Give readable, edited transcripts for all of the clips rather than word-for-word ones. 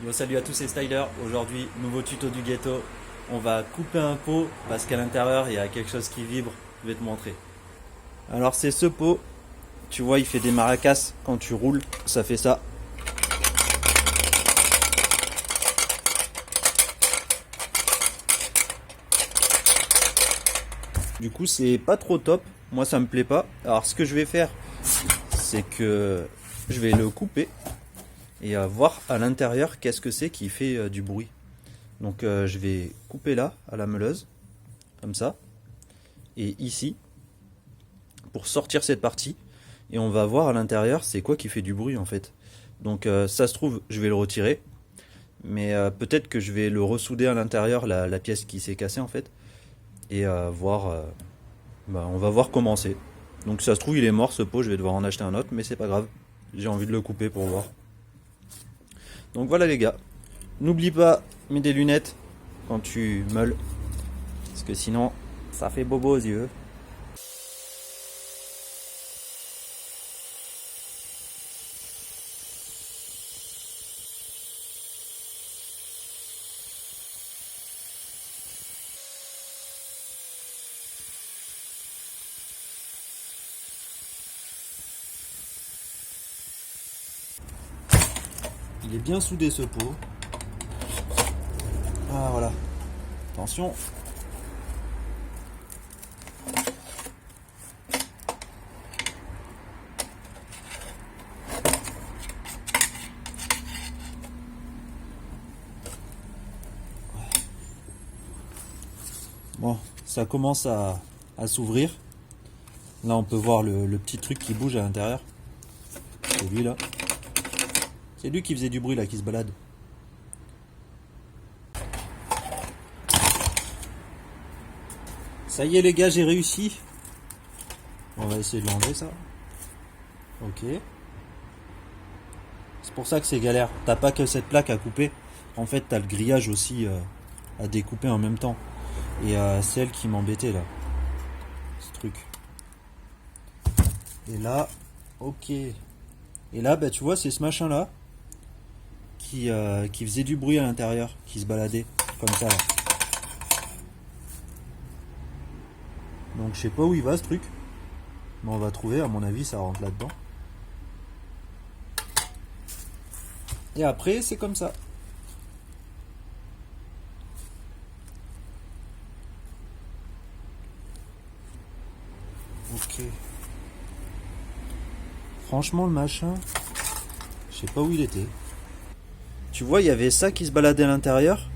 Yo, salut à tous, c'est Styler. Aujourd'hui, nouveau tuto du ghetto. On va couper un pot parce qu'à l'intérieur il y a quelque chose qui vibre. Je vais te montrer. Alors c'est ce pot. Tu vois, il fait des maracas quand tu roules. Ça fait ça. Du coup, c'est pas trop top. Moi, ça me plaît pas. Alors, ce que je vais faire, c'est que je vais le couper et voir à l'intérieur qu'est-ce que c'est qui fait du bruit. Donc, je vais couper là, à la meuleuse, comme ça, et ici, pour sortir cette partie. Et on va voir à l'intérieur c'est quoi qui fait du bruit en fait. Donc, ça se trouve, je vais le retirer. Mais peut-être que je vais le ressouder à l'intérieur, la pièce qui s'est cassée en fait. Et voir. On va voir comment c'est. Donc, si ça se trouve, il est mort ce pot. Je vais devoir en acheter un autre, mais c'est pas grave. J'ai envie de le couper pour voir. Donc, voilà les gars. N'oublie pas, mets des lunettes quand tu meules. Parce que sinon, ça fait bobo aux yeux. Il est bien soudé ce pot. Ah voilà. Attention. Bon, ça commence à s'ouvrir. Là, on peut voir le petit truc qui bouge à l'intérieur. C'est lui là. C'est lui qui faisait du bruit là, qui se balade. Ça y est les gars, j'ai réussi. On va essayer de l'enlever ça. Ok. C'est pour ça que c'est galère. T'as pas que cette plaque à couper. En fait, t'as le grillage aussi à découper en même temps. Et c'est elle qui m'embêtait là. Ce truc. Et là, ok. Et là, bah, tu vois, c'est ce machin là qui faisait du bruit à l'intérieur, qui se baladait comme ça là. Donc je sais pas où il va ce truc. Mais on va trouver, à mon avis, ça rentre là-dedans. Et après, c'est comme ça. Ok. Franchement, le machin, je sais pas où il était. Tu vois, il y avait ça qui se baladait à l'intérieur.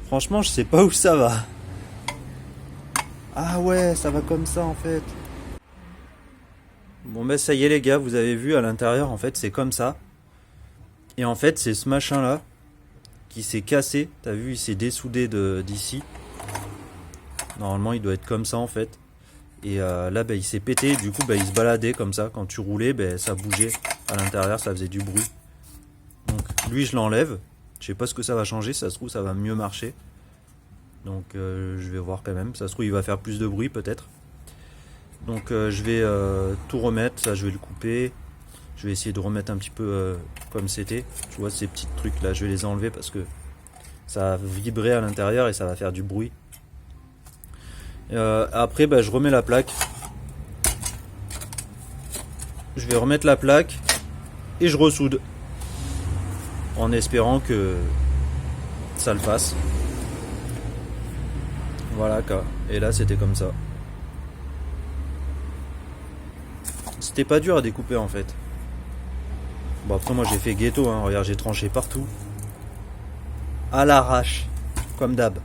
Franchement, je sais pas où ça va. Ah ouais, ça va comme ça en fait. Bon ben ça y est les gars, vous avez vu à l'intérieur en fait c'est comme ça. Et en fait c'est ce machin là qui s'est cassé. T'as vu, il s'est dessoudé d'ici. Normalement il doit être comme ça en fait. Et là ben, il s'est pété, du coup ben, il se baladait comme ça. Quand tu roulais, ben, ça bougeait à l'intérieur, ça faisait du bruit. Donc lui je l'enlève. Je sais pas ce que ça va changer, ça se trouve ça va mieux marcher. Donc je vais voir quand même. Ça se trouve il va faire plus de bruit peut-être. Donc je vais tout remettre, ça je vais le couper. Je vais essayer de remettre un petit peu comme c'était. Tu vois ces petits trucs là, je vais les enlever parce que ça va vibrer à l'intérieur et ça va faire du bruit. Après bah, je remets la plaque. Je vais remettre la plaque et je ressoude. En espérant que ça le fasse. Voilà quoi. Et là c'était comme ça. C'était pas dur à découper en fait. Bon après moi j'ai fait ghetto, hein. Regarde j'ai tranché partout. À l'arrache. Comme d'hab.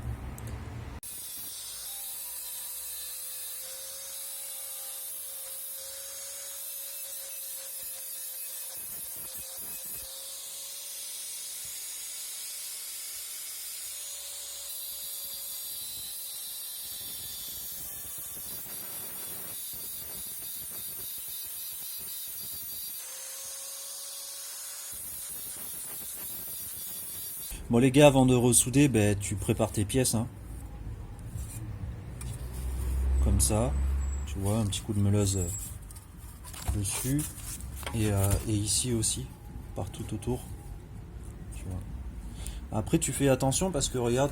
Bon les gars, avant de ressouder, ben, tu prépares tes pièces. Hein. Comme ça. Tu vois, un petit coup de meuleuse dessus. Et ici aussi, partout autour. Tu vois. Après tu fais attention parce que regarde,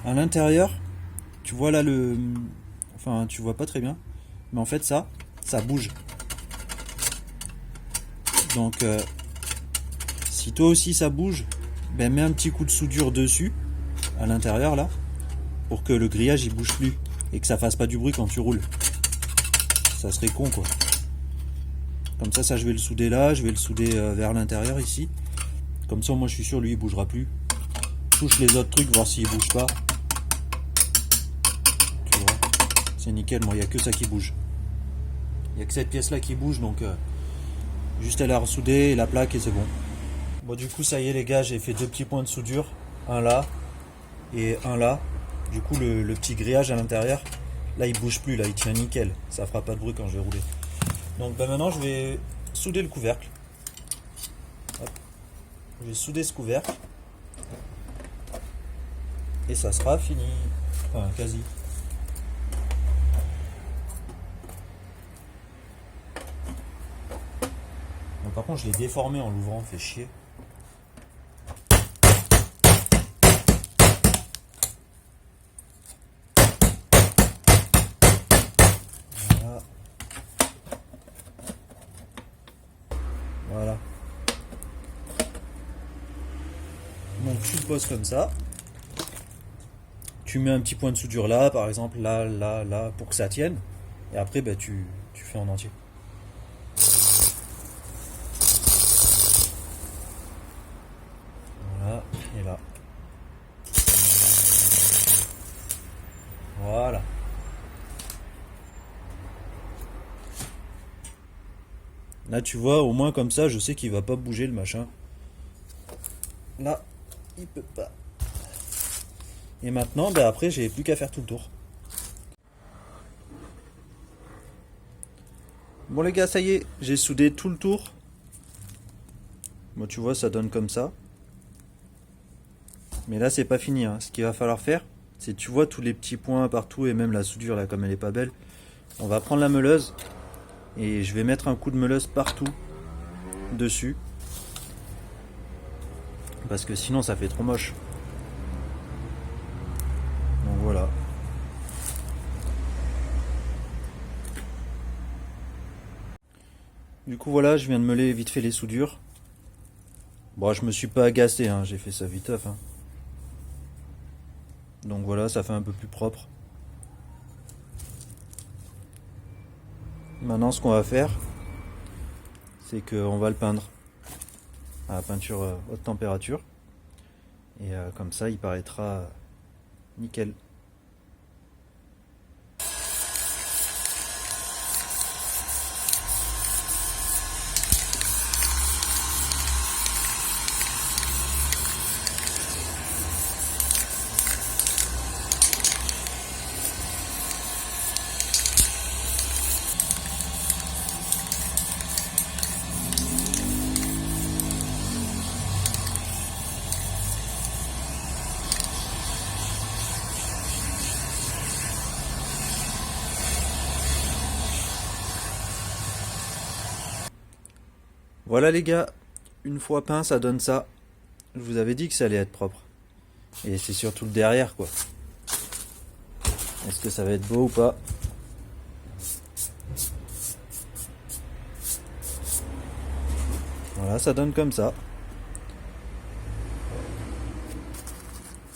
à l'intérieur, tu vois là enfin tu vois pas très bien, mais en fait ça bouge. Donc si toi aussi ça bouge, ben mets un petit coup de soudure dessus, à l'intérieur là, pour que le grillage il bouge plus et que ça fasse pas du bruit quand tu roules. Ça serait con quoi. Comme ça je vais le souder là, je vais le souder vers l'intérieur ici. Comme ça moi je suis sûr lui il bougera plus. Touche les autres trucs, voir s'il bouge pas. Tu vois, c'est nickel, moi il n'y a que ça qui bouge. Il n'y a que cette pièce là qui bouge, donc juste elle a ressoudé et la plaque et c'est bon. Bon du coup ça y est les gars, j'ai fait 2 petits points de soudure, un là et un là. Du coup le petit grillage à l'intérieur, là il bouge plus, là il tient nickel, ça fera pas de bruit quand je vais rouler. Donc maintenant je vais souder le couvercle. Hop. Je vais souder ce couvercle et ça sera fini, enfin quasi. Bon, par contre je l'ai déformé en l'ouvrant, fait chier. Voilà. Donc tu le poses comme ça. Tu mets un petit point de soudure là, par exemple, là, là, là, pour que ça tienne. Et après, bah, tu fais en entier. Voilà, et là. Voilà. Là, tu vois, au moins comme ça, je sais qu'il va pas bouger le machin. Là, il peut pas. Et maintenant, bah après, j'ai plus qu'à faire tout le tour. Bon les gars, ça y est, j'ai soudé tout le tour. Bon, tu vois, ça donne comme ça. Mais là, c'est pas fini. Hein. Ce qu'il va falloir faire, c'est, tu vois, tous les petits points partout et même la soudure là, comme elle est pas belle. On va prendre la meuleuse et je vais mettre un coup de meuleuse partout dessus. Parce que sinon, ça fait trop moche. Donc voilà. Du coup voilà, je viens de meuler vite fait les soudures. Bon, je me suis pas agacé, hein, j'ai fait ça viteuf. Hein. Donc voilà, ça fait un peu plus propre. Maintenant, ce qu'on va faire, c'est qu'on va le peindre à la peinture haute température. Et comme ça, il paraîtra nickel. Voilà les gars, une fois peint, ça donne ça. Je vous avais dit que ça allait être propre. Et c'est surtout le derrière quoi. Est-ce que ça va être beau ou pas? Voilà, ça donne comme ça.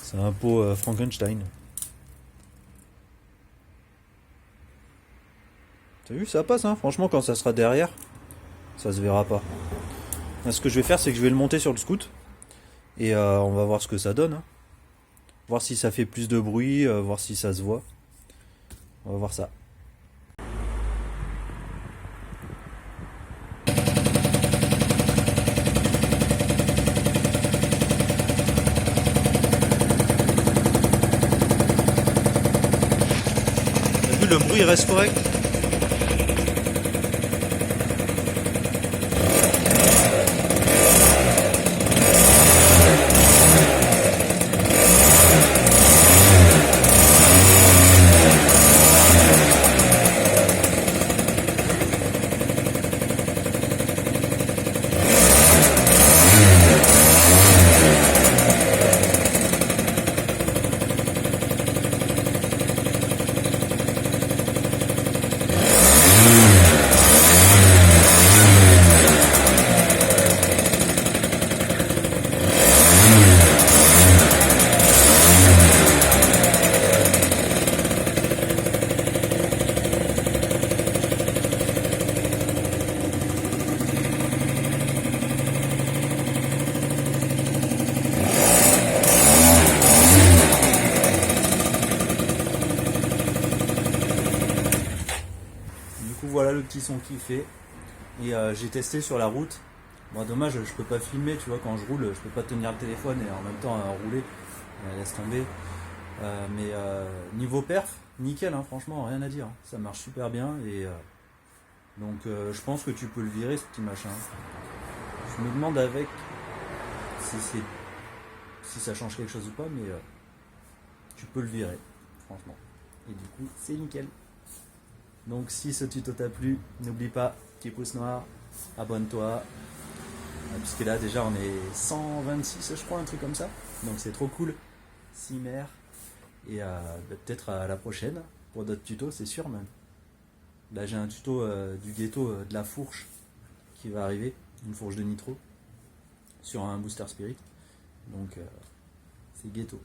C'est un pot Frankenstein. T'as vu, ça passe hein. Franchement, quand ça sera derrière, ça se verra pas. Là, ce que je vais faire, c'est que je vais le monter sur le scoot. Et on va voir ce que ça donne. Hein. Voir si ça fait plus de bruit, voir si ça se voit. On va voir ça. T'as vu, le bruit il reste correct. petits sons qu'il fait. Et j'ai testé sur la route. Bon, dommage, je peux pas filmer, tu vois, quand je roule, je peux pas tenir le téléphone et en même temps rouler. Laisse tomber. Niveau perf, nickel, hein, franchement, rien à dire. Ça marche super bien et donc je pense que tu peux le virer ce petit machin. Je me demande avec si ça change quelque chose ou pas, mais tu peux le virer, franchement. Et du coup, c'est nickel. Donc si ce tuto t'a plu, n'oublie pas, petit pouce noir, abonne-toi. Puisque là déjà on est 126 je crois, un truc comme ça. Donc c'est trop cool. Cimer. Et peut-être à la prochaine pour d'autres tutos, c'est sûr même. Là j'ai un tuto du ghetto de la fourche qui va arriver, une fourche de nitro sur un booster spirit. Donc c'est ghetto.